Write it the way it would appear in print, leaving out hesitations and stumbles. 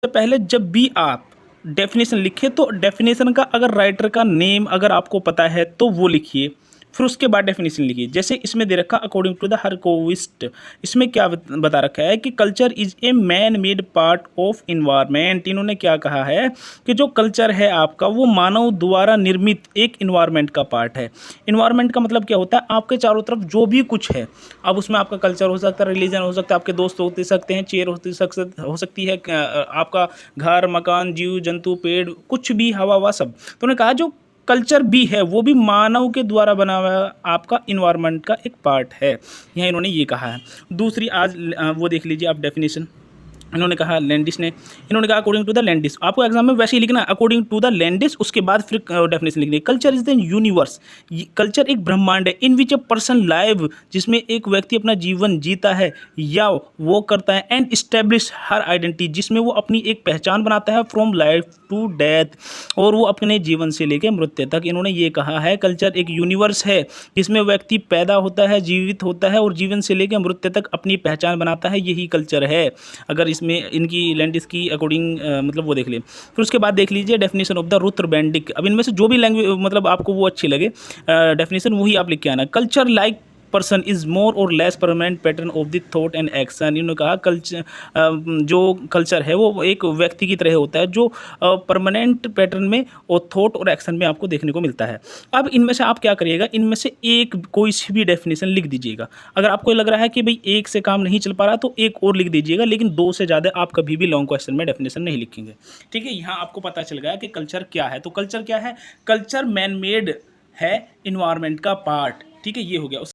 सबसे पहले जब भी आप डेफिनेशन लिखें तो डेफिनेशन का अगर राइटर का नेम अगर आपको पता है तो वो लिखिए, फिर उसके बाद डेफिनेशन लिखिए। जैसे इसमें दे रखा अकॉर्डिंग टू द हरकोविस्ट, इसमें क्या बता रखा है कि culture is a man made part of environment. इन्होंने क्या कहा है कि जो कल्चर है आपका वो मानव द्वारा निर्मित एक इन्वायरमेंट का पार्ट है। इन्वायरमेंट का मतलब क्या होता है, आपके चारों तरफ जो भी कुछ है, अब उसमें आपका कल्चर हो सकता है, रिलीजन हो सकता है, आपके दोस्त हो सकते हैं, चेयर हो सकती है, आपका घर मकान जीव जंतु पेड़ कुछ भी हवा ववा सब। तो उन्होंने कहा जो कल्चर भी है वो भी मानव के द्वारा बना हुआ आपका इन्वायरमेंट का एक पार्ट है, यहाँ इन्होंने ये कहा है। दूसरी आज वो देख लीजिए आप डेफिनेशन, इन्होंने कहा लैंडिस ने, इन्होंने कहा अकॉर्डिंग टू द लैंडिस, आपको एग्जाम में वैसे ही लिखना है अकॉर्डिंग टू द लैंडिस, उसके बाद फिर डेफिनेशन लिखनी है। Culture is the universe, culture एक ब्रह्मांड है, इन विच ए पर्सन लाइव, जिसमें एक व्यक्ति अपना जीवन जीता है या वो करता है, एंड इस्टेब्लिश हर आइडेंटिटी, जिसमें वो अपनी एक पहचान बनाता है, फ्रॉम लाइफ टू डेथ, और वो अपने जीवन से लेकर मृत्यु तक। इन्होंने ये कहा है कल्चर एक यूनिवर्स है जिसमें व्यक्ति पैदा होता है, जीवित होता है और जीवन से लेकर मृत्यु तक अपनी पहचान बनाता है, यही कल्चर है। अगर इसमें इनकी लैंडिस की अकॉर्डिंग मतलब वो देख ले, फिर उसके बाद देख लीजिए डेफिनेशन ऑफ द रुद्र बैंडिक। अब इनमें से जो भी लैंग्वेज मतलब आपको वो अच्छी लगे डेफिनेशन वही आप लिख के आना। Culture like person is more or less permanent pattern of the thought and action. इन्होंने कहा कल्चर जो कल्चर है वो एक व्यक्ति की तरह होता है जो परमानेंट पैटर्न में और थॉट और एक्शन में आपको देखने को मिलता है। अब इनमें से आप क्या करिएगा, इनमें से एक कोई सी भी डेफिनेशन लिख दीजिएगा। अगर आपको लग रहा है कि भाई एक से काम नहीं चल पा रहा तो एक और लिख दीजिएगा, लेकिन दो से ज़्यादा आप कभी भी लॉन्ग क्वेश्चन में डेफिनेशन नहीं लिखेंगे। ठीक है, यहाँ आपको पता चल गया कि कल्चर क्या है। तो कल्चर क्या है, कल्चर मैन मेड है, इन्वायरमेंट का पार्ट। ठीक है, ये हो गया।